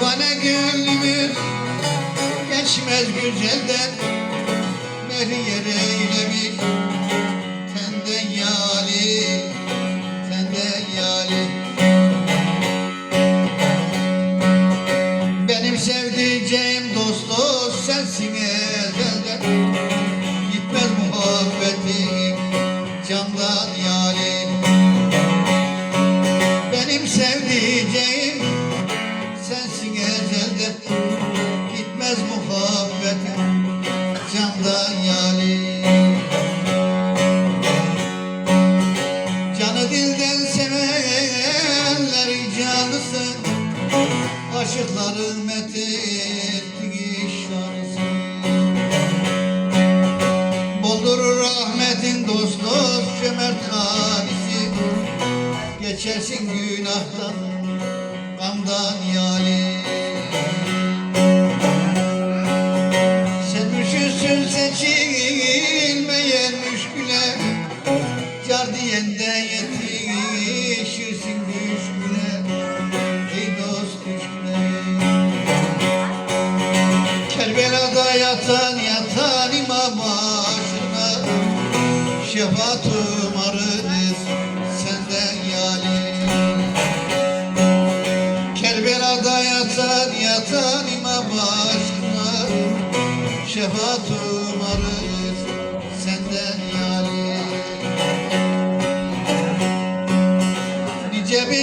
Pervane gönlümüz geçmez güzelden, mehri yer eylemiş tenden yâli, tenden yâli. Benim sevdiceğim dost dost sensin ezelden, gitmez muhabbetim candan yâli. Benim sevdiceğim sensin ezelden, gitmez muhabbetim candan yâli. Canı dilden sevenlerin canısın, aşıkların methettiği şanısın. Boldurur rahmetin dost dost cömert halisi, geçersin günahtan gamdan yâli. Sen müşürsün seçilmeyen müşküle, car diyende yetişirsin düşküne, ey dost düşküne. Kerbela'da yatan imam aşına, şefaat umarız senden yâli. Kerbela'da yatan imam aşkına, şefaat umarız